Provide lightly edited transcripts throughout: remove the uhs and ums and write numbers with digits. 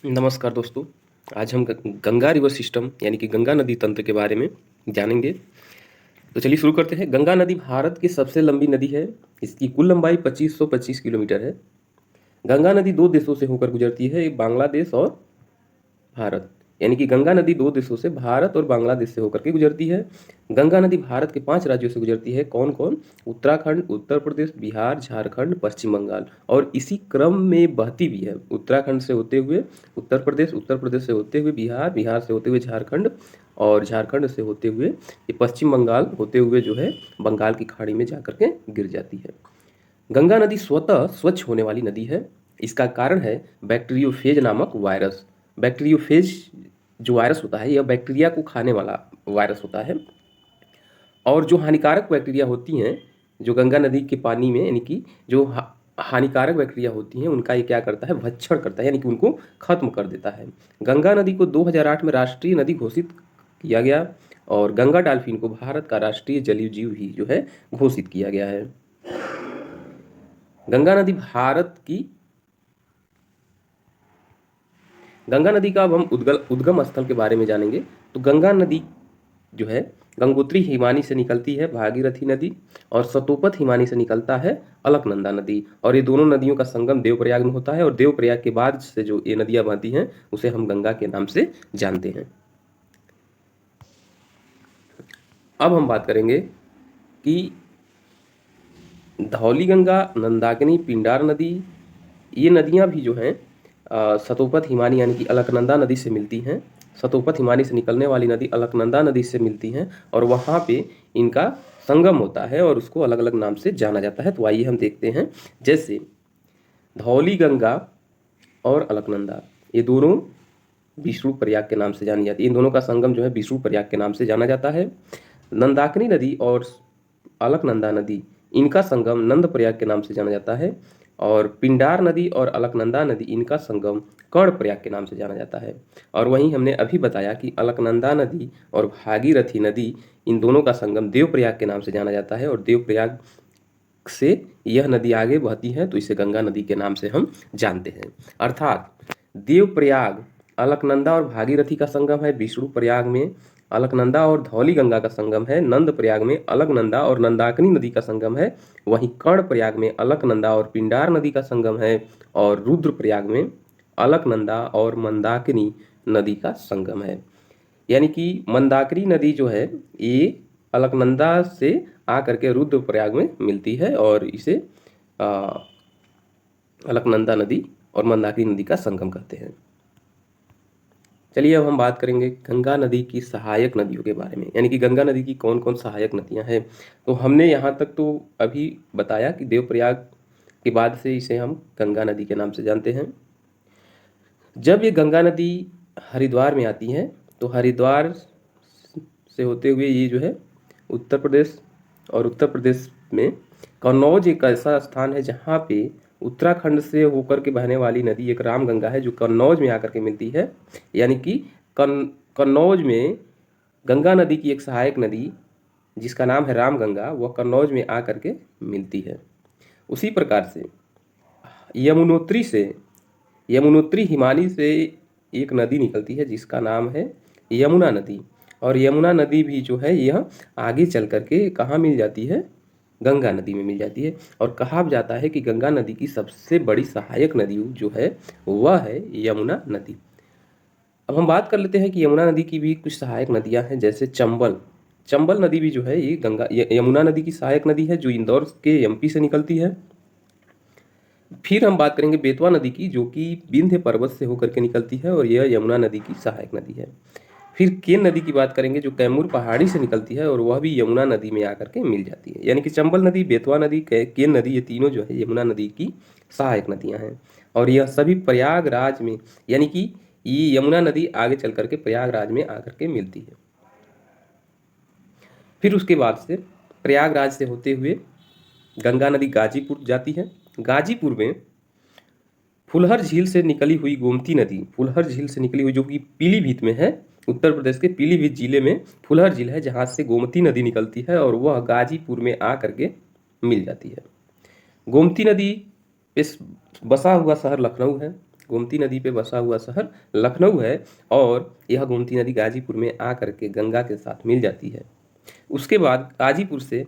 नमस्कार दोस्तों। आज हम गंगा रिवर सिस्टम यानी कि गंगा नदी तंत्र के बारे में जानेंगे। तो चलिए शुरू करते हैं। गंगा नदी भारत की सबसे लंबी नदी है। इसकी कुल लंबाई 2525 किलोमीटर है। गंगा नदी दो देशों से होकर गुजरती है, एक बांग्लादेश और भारत। यानी कि गंगा नदी दो देशों से, भारत और बांग्लादेश से होकर के गुजरती है। गंगा नदी भारत के 5 राज्यों से गुजरती है। कौन कौन? उत्तराखंड, उत्तर प्रदेश, बिहार, झारखंड, पश्चिम बंगाल। और इसी क्रम में बहती भी है। उत्तराखंड से होते हुए उत्तर प्रदेश, उत्तर प्रदेश से होते हुए बिहार, बिहार से होते हुए झारखंड, और झारखंड से होते हुए ये पश्चिम बंगाल होते हुए जो है बंगाल की खाड़ी में जाकर के गिर जाती है। गंगा नदी स्वतः स्वच्छ होने वाली नदी है। इसका कारण है बैक्टीरियोफेज नामक वायरस। बैक्टीरियोफेज जो वायरस होता है, यह बैक्टीरिया को खाने वाला वायरस होता है। और जो हानिकारक बैक्टीरिया होती हैं, जो गंगा नदी के पानी में, यानी कि जो हानिकारक बैक्टीरिया होती हैं, उनका ये क्या करता है? भक्षण करता है, यानी कि उनको खत्म कर देता है। गंगा नदी को 2008 में राष्ट्रीय नदी घोषित किया गया, और गंगा डॉल्फिन को भारत का राष्ट्रीय जलीय जीव भी जो है घोषित किया गया है। गंगा नदी भारत की गंगा नदी का अब हम उद्गम स्थल के बारे में जानेंगे। तो गंगा नदी जो है गंगोत्री हिमानी से निकलती है, भागीरथी नदी, और सतोपत हिमानी से निकलता है अलकनंदा नदी। और ये दोनों नदियों का संगम देवप्रयाग में होता है, और देवप्रयाग के बाद से जो ये नदियां बहती हैं उसे हम गंगा के नाम से जानते हैं। अब हम बात करेंगे कि धौली गंगा, नंदाकिनी, पिंडार नदी, ये नदियां भी जो हैं सतोपत हिमानी यानी कि अलकनंदा नदी से मिलती हैं। सतोपत हिमानी से निकलने वाली नदी अलकनंदा नदी से मिलती हैं, और वहाँ पे इनका संगम होता है और उसको अलग अलग नाम से जाना जाता है। तो आइए हम देखते हैं। जैसे धौली गंगा और अलकनंदा, ये दोनों विष्णु प्रयाग के नाम से जानी जाती है। इन दोनों का संगम जो है विष्णु प्रयाग के नाम से जाना जाता है। नंदाकिनी नदी और अलकनंदा नदी, इनका संगम नंद प्रयाग के नाम से जाना जाता है। और पिंडार नदी और अलकनंदा नदी, इनका संगम कर्ण प्रयाग के नाम से जाना जाता है। और वहीं हमने अभी बताया कि अलकनंदा नदी और भागीरथी नदी, इन दोनों का संगम देवप्रयाग के नाम से जाना जाता है। और देवप्रयाग से यह नदी आगे बहती है, तो इसे गंगा नदी के नाम से हम जानते हैं। अर्थात देवप्रयाग, अलकनंदा और भागीरथी का संगम है विष्णु प्रयाग में। अलकनंदा और धौली गंगा का संगम है नंद प्रयाग में। अलकनंदा और नंदाकिनी नदी का संगम है वहीं कर्ण प्रयाग में। अलकनंदा और पिंडार नदी का संगम है, और रुद्र प्रयाग में अलकनंदा और मंदाकिनी नदी का संगम है। यानी कि मंदाकिनी नदी जो है ये अलकनंदा से आकर के रुद्रप्रयाग में मिलती है, और इसे अलकनंदा नदी और मंदाकिनी नदी का संगम कहते हैं। चलिए अब हम बात करेंगे गंगा नदी की सहायक नदियों के बारे में, यानी कि गंगा नदी की कौन कौन सहायक नदियां हैं। तो हमने यहाँ तक तो अभी बताया कि देवप्रयाग के बाद से इसे हम गंगा नदी के नाम से जानते हैं। जब ये गंगा नदी हरिद्वार में आती है, तो हरिद्वार से होते हुए ये जो है उत्तर प्रदेश, और उत्तर प्रदेश में कन्नौज एक ऐसा स्थान है जहाँ पे उत्तराखंड से होकर के बहने वाली नदी एक रामगंगा है, जो कन्नौज में आकर के मिलती है। यानी कि कन्नौज में गंगा नदी की एक सहायक नदी जिसका नाम है रामगंगा, वह कन्नौज में आकर के मिलती है। उसी प्रकार से यमुनोत्री हिमानी से एक नदी निकलती है जिसका नाम है यमुना नदी। और यमुना नदी भी जो है यह आगे चल करके कहाँ मिल जाती है? गंगा नदी में मिल जाती है। और कहा जाता है कि गंगा नदी की सबसे बड़ी सहायक नदी जो है वह है यमुना नदी। अब हम बात कर लेते हैं कि यमुना नदी की भी कुछ सहायक नदियां हैं। जैसे चंबल नदी भी जो है ये यमुना नदी की सहायक नदी है, जो इंदौर के एमपी से निकलती है। फिर हम बात करेंगे बेतवा नदी की, जो कि विंध्य पर्वत से होकर के निकलती है, और यह यमुना नदी की सहायक नदी है। फिर केन नदी की बात करेंगे, जो कैमूर पहाड़ी से निकलती है, और वह भी यमुना नदी में आकर के मिल जाती है। यानी कि चंबल नदी, बेतवा नदी, केन नदी, ये तीनों जो है यमुना नदी की सहायक नदियां हैं। और यह सभी प्रयागराज में, यानी कि ये यमुना नदी आगे चल करके प्रयागराज में आकर के मिलती है। फिर उसके बाद से प्रयागराज से होते हुए गंगा नदी गाजीपुर जाती है। गाजीपुर में फुलहर झील से निकली हुई गोमती नदी, फुलहर झील से निकली हुई, जो कि पीलीभीत में है, उत्तर प्रदेश के पीलीभीत जिले में फुलहर झील है, जहाँ से गोमती नदी निकलती है, और वह गाजीपुर में आ करके मिल जाती है। गोमती नदी पे बसा हुआ शहर लखनऊ है। गोमती नदी पे बसा हुआ शहर लखनऊ है और यह गोमती नदी गाजीपुर में आकर के गंगा के साथ मिल जाती है। उसके बाद गाजीपुर से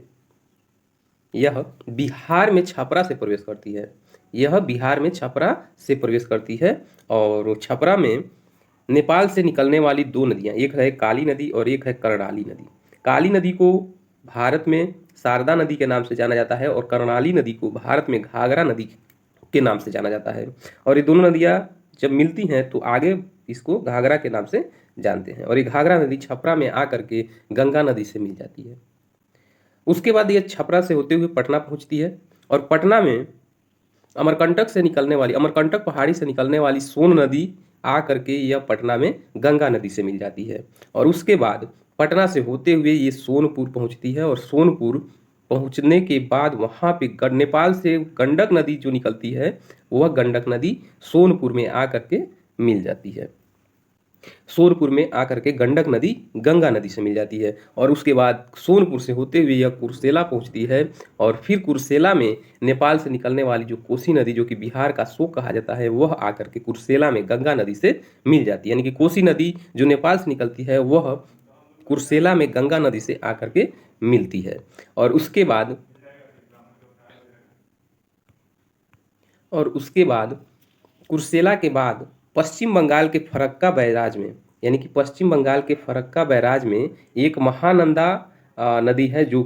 यह बिहार में छपरा से प्रवेश करती है। यह बिहार में छपरा से प्रवेश करती है और छपरा में नेपाल से निकलने वाली दो नदियाँ, एक है काली नदी और एक है कर्णाली नदी। काली नदी को भारत में शारदा नदी के नाम से जाना जाता है और कर्णाली नदी को भारत में घाघरा नदी के नाम से जाना जाता है। और ये दोनों नदियाँ जब मिलती हैं तो आगे इसको घाघरा के नाम से जानते हैं और ये घाघरा नदी छपरा में आकर के गंगा नदी से मिल जाती है। उसके बाद ये छपरा से होते हुए पटना पहुंचती है और पटना में अमरकंटक पहाड़ी से निकलने वाली सोन नदी आ करके यह पटना में गंगा नदी से मिल जाती है। और उसके बाद पटना से होते हुए ये सोनपुर पहुंचती है और सोनपुर पहुंचने के बाद वहाँ पे नेपाल से गंडक नदी जो निकलती है वह गंडक नदी सोनपुर में आ करके मिल जाती है। सोनपुर में आकर के गंडक नदी गंगा नदी से मिल जाती है और उसके बाद सोनपुर से होते हुए यह कुर्सेला पहुंचती है और फिर कुर्सेला में नेपाल से निकलने वाली जो कोसी नदी जो कि बिहार का शोक कहा जाता है वह आकर के कुर्सेला में गंगा नदी से मिल जाती है। यानी कि कोसी नदी जो नेपाल से निकलती है वह कुर्सेला में गंगा नदी से आकर के मिलती है। और उसके बाद कुर्सेला के बाद पश्चिम बंगाल के फरक्का बैराज में, यानी कि पश्चिम बंगाल के फरक्का बैराज में एक महानंदा नदी है जो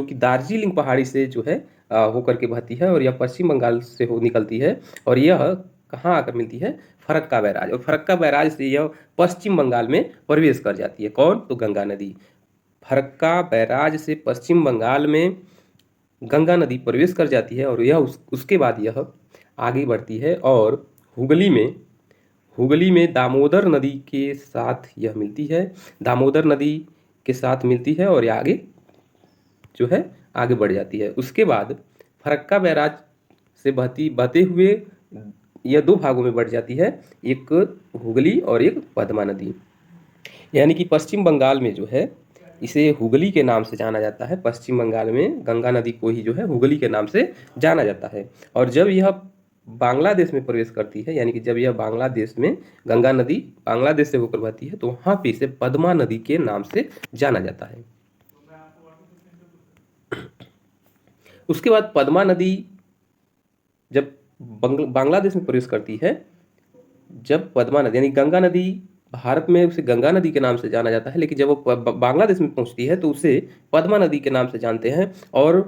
कि दार्जिलिंग पहाड़ी से जो है होकर के बहती है और यह पश्चिम बंगाल से निकलती है और यह कहाँ आकर मिलती है, फरक्का बैराज। और फरक्का बैराज से यह पश्चिम बंगाल में प्रवेश कर जाती है। कौन? तो गंगा नदी। फरक्का बैराज से पश्चिम बंगाल में गंगा नदी प्रवेश कर जाती है और यह उसके बाद यह आगे बढ़ती है और हुगली में दामोदर नदी के साथ यह मिलती है, दामोदर नदी के साथ मिलती है और आगे जो है आगे बढ़ जाती है। उसके बाद फरक्का बैराज से बहते हुए यह दो भागों में बढ़ जाती है, एक हुगली और एक पद्मा नदी। यानी कि पश्चिम बंगाल में जो है इसे हुगली के नाम से जाना जाता है। पश्चिम बंगाल में गंगा नदी को ही जो है हुगली के नाम से जाना जाता है। और जब यह बांग्लादेश में प्रवेश करती है, यानी कि जब यह बांग्लादेश में गंगा नदी बांग्लादेश से होकर बहती है तो वहाँ पे इसे पद्मा नदी के नाम से जाना जाता है। उसके बाद पद्मा नदी जब बांग्लादेश में प्रवेश करती है, जब पद्मा नदी यानी गंगा नदी भारत में उसे गंगा नदी के नाम से जाना जाता है, लेकिन जब वो बांग्लादेश में पहुंचती है तो उसे पद्मा नदी के नाम से जानते हैं। और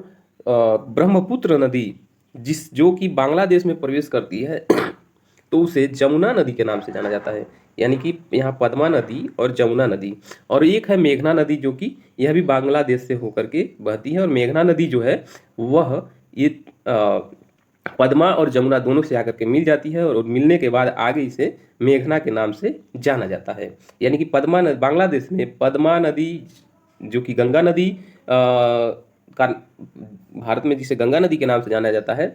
ब्रह्मपुत्र नदी जो कि बांग्लादेश में प्रवेश करती है तो उसे जमुना नदी के नाम से जाना जाता है। यानी कि यहाँ पद्मा नदी और जमुना नदी, और एक है मेघना नदी जो कि यह भी बांग्लादेश से होकर के बहती है। और मेघना नदी जो है वह ये पद्मा और जमुना दोनों से आकर के मिल जाती है और मिलने के बाद आगे इसे मेघना के नाम से जाना जाता है। यानी कि बांग्लादेश में पद्मा नदी जो कि गंगा नदी का भारत में जिसे गंगा नदी के नाम से जाना जाता है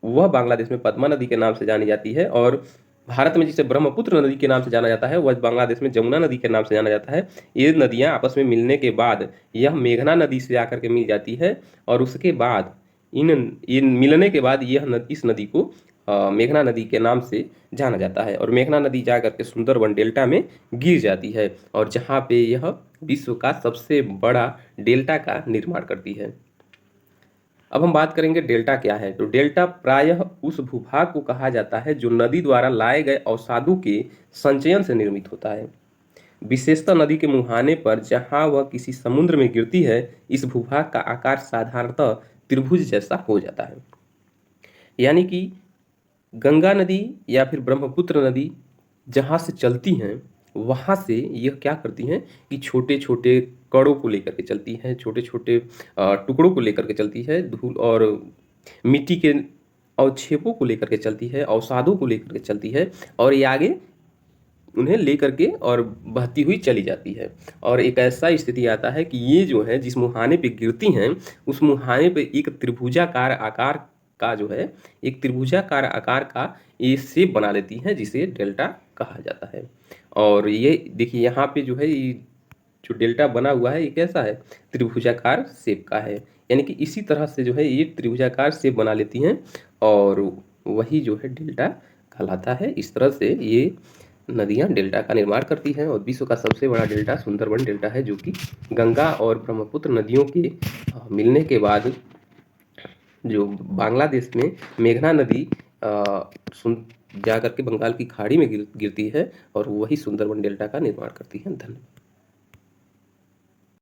वह बांग्लादेश में पद्मा नदी के नाम से जानी जाती है। और भारत में जिसे ब्रह्मपुत्र नदी के नाम से जाना जाता है वह बांग्लादेश में जमुना नदी के नाम से जाना जाता है। ये नदियाँ आपस में मिलने के बाद यह मेघना नदी से आकर के मिल जाती है और उसके बाद इन मिलने के बाद इस नदी को मेघना नदी के नाम से जाना जाता है। और मेघना नदी जा करके सुंदरबन डेल्टा में गिर जाती है और जहाँ पे यह विश्व का सबसे बड़ा डेल्टा का निर्माण करती है। अब हम बात करेंगे डेल्टा क्या है। तो डेल्टा प्रायः उस भूभाग को कहा जाता है जो नदी द्वारा लाए गए अवसादों के संचयन से निर्मित होता है। विशेषतः नदी के मुहाने पर जहाँ वह किसी समुद्र में गिरती है इस भूभाग का आकार साधारणतः त्रिभुज जैसा हो जाता है। यानी कि गंगा नदी या फिर ब्रह्मपुत्र नदी जहाँ से चलती हैं वहाँ से यह क्या करती हैं कि छोटे छोटे कणों को लेकर के चलती हैं, छोटे छोटे टुकड़ों को लेकर के चलती है, धूल और मिट्टी के अवक्षेपों को लेकर के चलती है, अवसादों को लेकर के चलती है और ये आगे उन्हें लेकर के और बहती हुई चली जाती है। और एक ऐसा स्थिति आता है कि ये जो है जिस मुहाने पे गिरती हैं उस मुहाने पे एक त्रिभुजाकार आकार का जो है एक त्रिभुजाकार आकार का ये शेप बना लेती हैं जिसे डेल्टा कहा जाता है। और ये देखिए यहाँ पे जो है ये जो डेल्टा बना हुआ है ये कैसा है, त्रिभुजाकार शेप का है। यानी कि इसी तरह से जो है ये त्रिभुजाकार शेप बना लेती हैं और वही जो है डेल्टा कहलाता है। इस तरह से ये नदियाँ डेल्टा का निर्माण करती हैं और विश्व का सबसे बड़ा डेल्टा सुंदरबन डेल्टा है, जो कि गंगा और ब्रह्मपुत्र नदियों के मिलने के बाद जो बांग्लादेश में मेघना नदी सुन जा करके बंगाल की खाड़ी में गिरती है और वही सुंदरबन डेल्टा का निर्माण करती है। धन्यवाद।